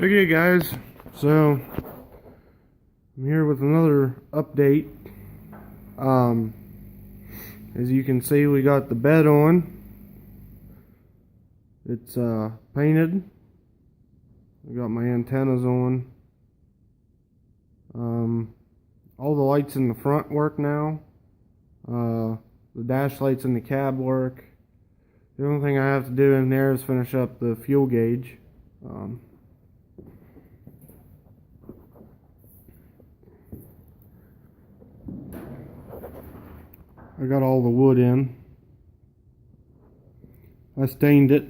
Okay guys, so I'm here with another update. As you can see, we got the bed on. It's painted. I got my antennas on. All the lights in the front work now. The dash lights in the cab work. The only thing I have to do in there is finish up the fuel gauge. I got all the wood in. I stained it.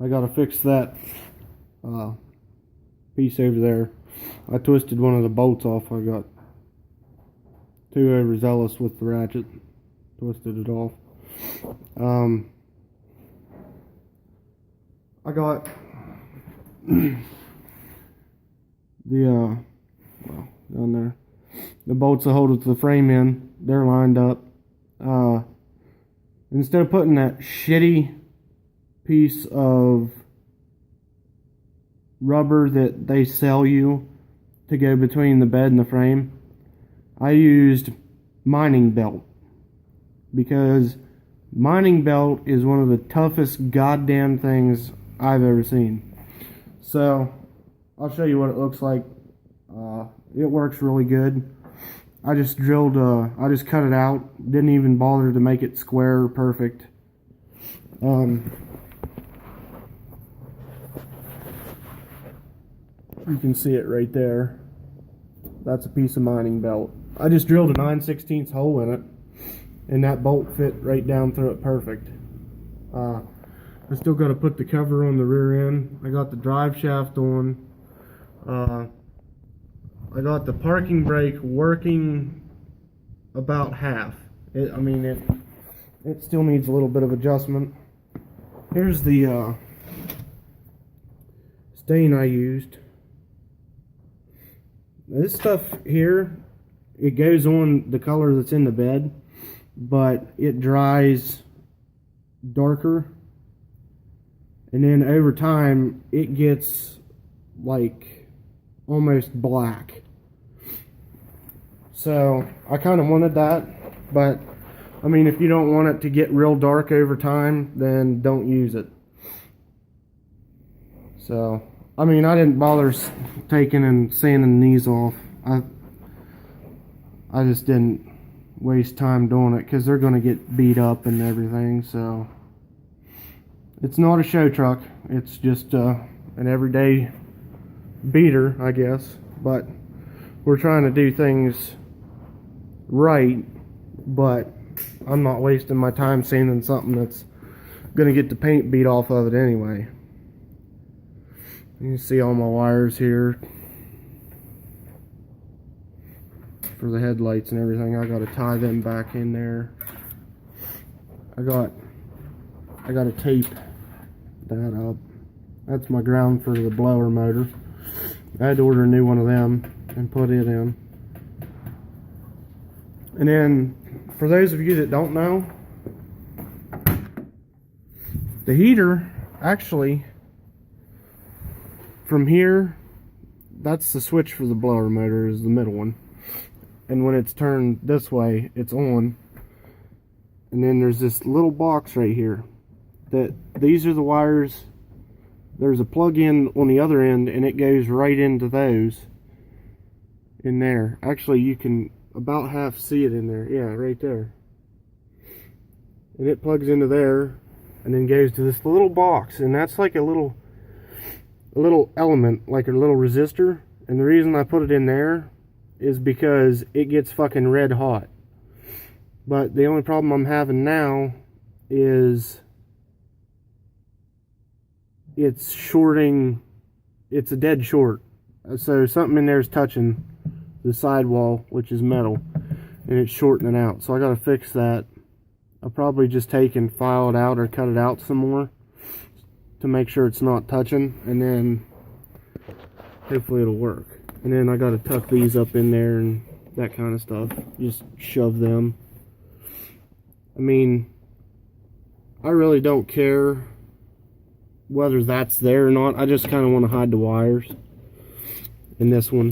I gotta fix that piece over there. I twisted one of the bolts off. I got too overzealous with the ratchet. Twisted it off. I got the well, down there, the bolts that hold it to the frame in, they're lined up. Instead of putting that shitty piece of rubber that they sell you to go between the bed and the frame, I used mining belt, because mining belt is one of the toughest goddamn things I've ever seen. So I'll show you what it looks like. It works really good. I just drilled, I just cut it out. Didn't even bother to make it square or perfect. You can see it right there. That's a piece of mining belt. I just drilled a 9/16 hole in it, and that bolt fit right down through it perfect. I still got to put the cover on the rear end. I got the drive shaft on. I got the parking brake working about half. It still needs a little bit of adjustment. Here's the stain I used. This stuff here, it goes on the color that's in the bed, but it dries darker, and then over time it gets like almost black. So I kind of wanted that, but I mean, if you don't want it to get real dark over time, then don't use it. So I mean, I didn't bother taking and sanding these off. I just didn't waste time doing it, because they're going to get beat up and everything. So it's not a show truck. It's just an everyday beater, I guess. But we're trying to do things right, but I'm not wasting my time sanding something that's going to get the paint beat off of it anyway. You can see all my wires here for the headlights and everything. I got to tie them back in there. I got to tape that up. That's my ground for the blower motor. I had to order a new one of them and put it in. And then, for those of you that don't know, the heater, actually, from here, that's the switch for the blower motor, is the middle one. And when it's turned this way, it's on. And then there's this little box right here. These are the wires. There's a plug-in on the other end, and it goes right into those in there. Actually, you can about half see it in there. Yeah, right there. And it plugs into there and then goes to this little box, and that's like a little element, like a little resistor. And the reason I put it in there is because it gets fucking red hot. But the only problem I'm having now is it's shorting. It's a dead short. So something in there is touching the sidewall, which is metal, and it's shorting it out. So I got to fix that. I'll probably just take and file it out or cut it out some more to make sure it's not touching, and then hopefully it'll work. And then I got to tuck these up in there and that kind of stuff. Just shove them. I mean, I really don't care whether that's there or not. I just kind of want to hide the wires in this one,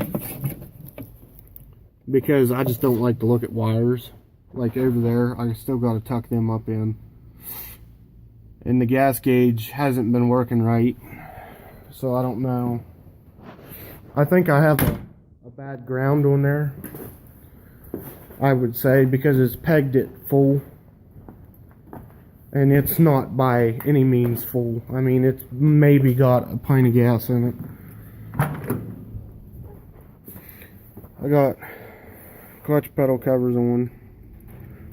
because I just don't like to look at wires. Like over there, I still got to tuck them up in. And the gas gauge hasn't been working right, so I don't know. I think I have a bad ground on there, I would say, because it's pegged it full. And it's not by any means full. I mean, it's maybe got a pint of gas in it. I got clutch pedal covers on.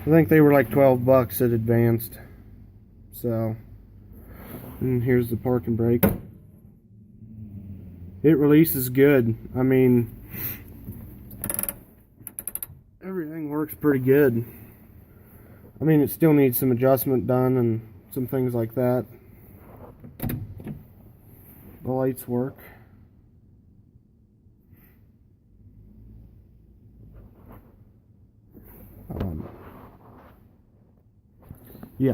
I think they were like 12 bucks at Advanced. So, and here's the parking brake. It releases good. I mean, everything works pretty good. I mean, it still needs some adjustment done and some things like that. The lights work. Yeah.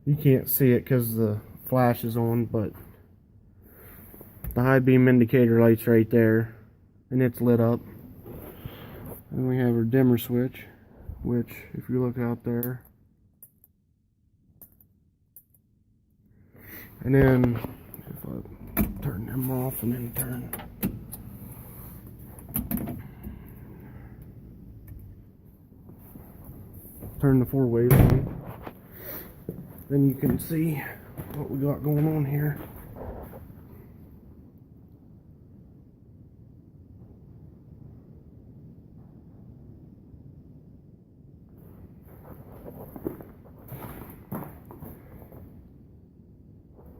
You can't see it because the flash is on, but the high beam indicator light's right there, and it's lit up. And we have our dimmer switch, which, if you look out there, and then if I turn them off and then turn the 4-ways on, then you can see what we got going on here.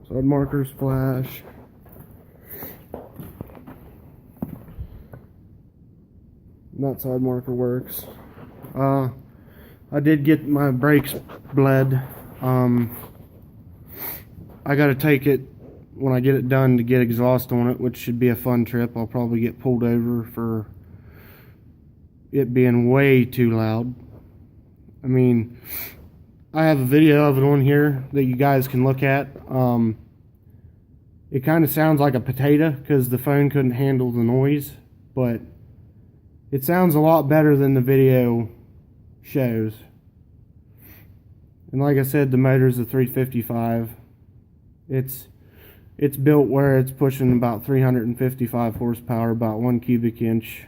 Side markers flash. That side marker works. I did get my brakes bled. I gotta take it when I get it done to get exhaust on it, which should be a fun trip. I'll probably get pulled over for it being way too loud. I mean, I have a video of it on here that you guys can look at. It kind of sounds like a potato because the phone couldn't handle the noise, but it sounds a lot better than the video shows. And like I said, the motor's a 355. It's built where it's pushing about 355 horsepower, about 1 cubic inch,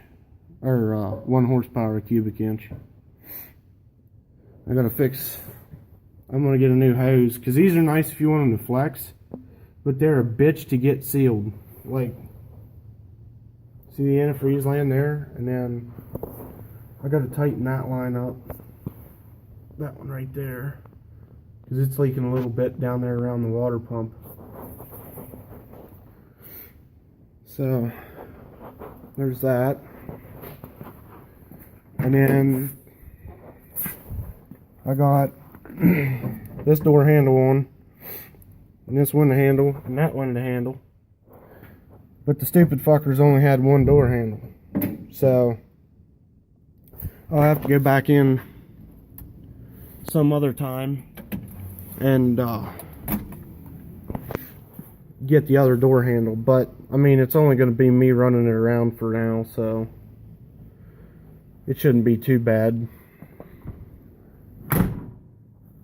or 1 horsepower a cubic inch. I'm gonna get a new hose, because these are nice if you want them to flex, but they're a bitch to get sealed. Like, see the antifreeze line there? And then I gotta tighten that line up. That one right there, because it's leaking a little bit down there around the water pump. So there's that. And then I got this door handle on, and this one the handle, and that one the handle. But the stupid fuckers only had one door handle. So I'll have to go back in some other time and get the other door handle. But I mean, it's only going to be me running it around for now, so it shouldn't be too bad.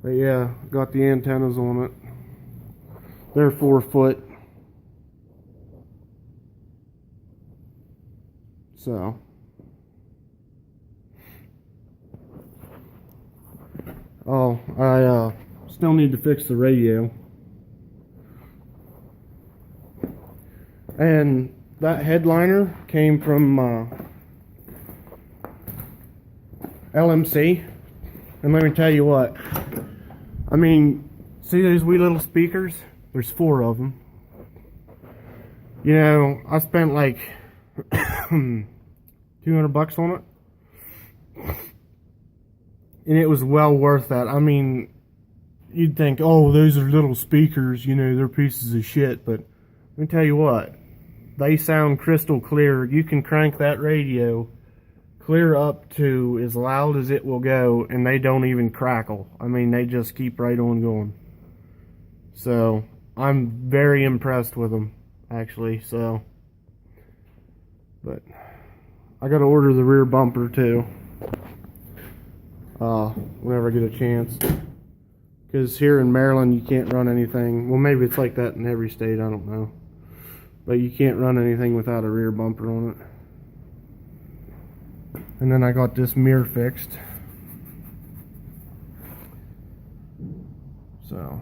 But yeah, got the antennas on it. They're 4 foot. So I still need to fix the radio. And that headliner came from LMC. And let me tell you what, I mean, see those wee little speakers? There's 4 of them. You know, I spent like $200 on it. And it was well worth that. I mean, you'd think, oh, those are little speakers, you know, they're pieces of shit. But let me tell you what, they sound crystal clear. You can crank that radio clear up to as loud as it will go, and they don't even crackle. I mean, they just keep right on going. So I'm very impressed with them, actually. So, but I got to order the rear bumper too, whenever I get a chance. Because here in Maryland, you can't run anything. Well, maybe it's like that in every state. I don't know. But you can't run anything without a rear bumper on it. And then I got this mirror fixed. So.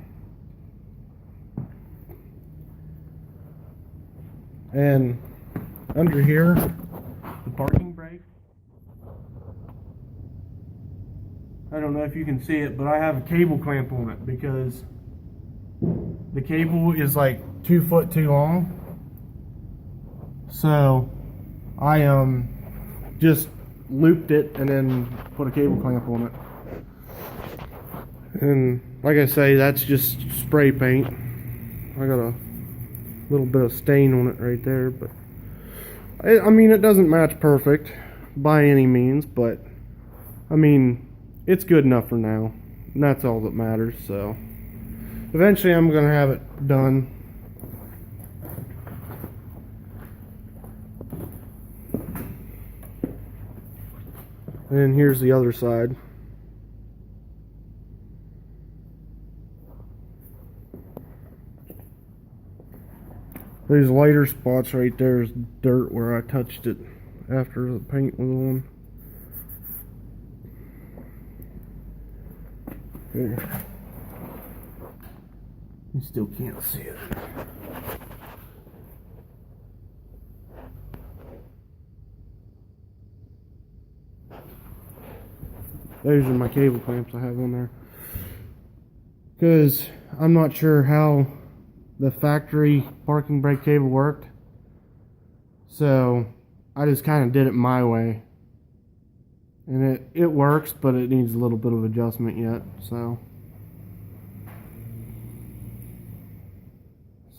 And under here, the parking brake. I don't know if you can see it, but I have a cable clamp on it because the cable is like 2 foot too long. So I just looped it and then put a cable clamp on it. And like I say, that's just spray paint. I got a little bit of stain on it right there, but I mean, it doesn't match perfect by any means, but I mean, it's good enough for now, and that's all that matters. So eventually I'm gonna have it done. And here's the other side. These lighter spots right there is dirt where I touched it after the paint was on. Here. You still can't see it. Those are my cable clamps I have on there. Because I'm not sure how the factory parking brake cable worked, so I just kind of did it my way, and it works, but it needs a little bit of adjustment yet. So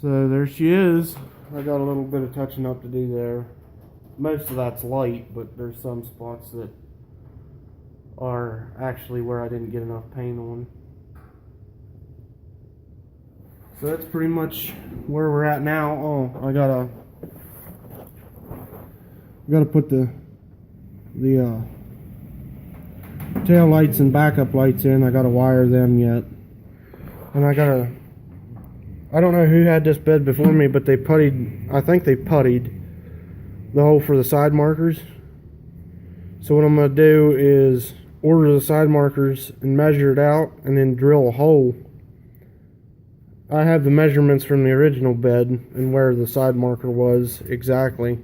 there she is. I got a little bit of touching up to do there. Most of that's light, but there's some spots that are actually where I didn't get enough paint on. So that's pretty much where we're at now. Oh, I gotta put the tail lights and backup lights in. I gotta wire them yet, and I don't know who had this bed before me, but they puttied. I think they puttied the hole for the side markers. So what I'm gonna do is order the side markers and measure it out, and then drill a hole. I have the measurements from the original bed and where the side marker was exactly.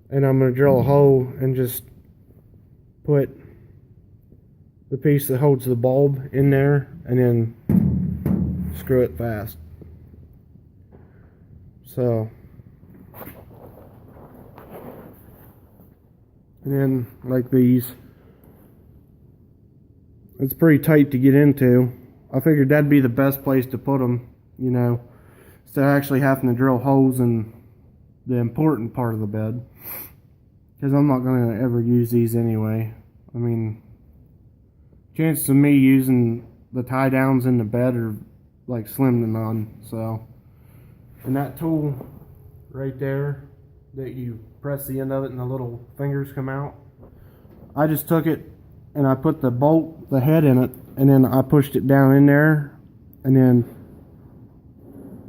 And I'm going to drill a hole and just put the piece that holds the bulb in there and then screw it fast. So, and then like these, it's pretty tight to get into. I figured that'd be the best place to put them, you know, instead of actually having to drill holes in the important part of the bed, because I'm not going to ever use these anyway. I mean, chances of me using the tie downs in the bed are like slim to none. So, and that tool right there that you press the end of it and the little fingers come out, I just took it and I put the bolt, the head in it, and then I pushed it down in there and then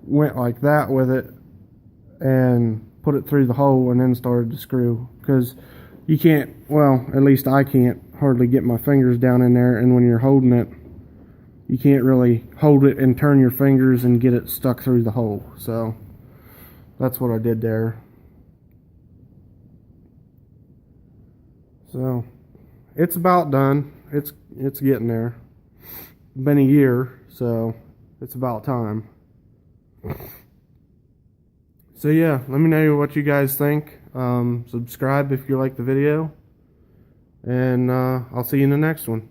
went like that with it and put it through the hole and then started to screw, because you can't, well, at least I can't hardly get my fingers down in there, and when you're holding it, you can't really hold it and turn your fingers and get it stuck through the hole. So that's what I did there. So it's about done. It's getting there. Been a year, so it's about time. So yeah, let me know what you guys think. Subscribe if you like the video, and I'll see you in the next one.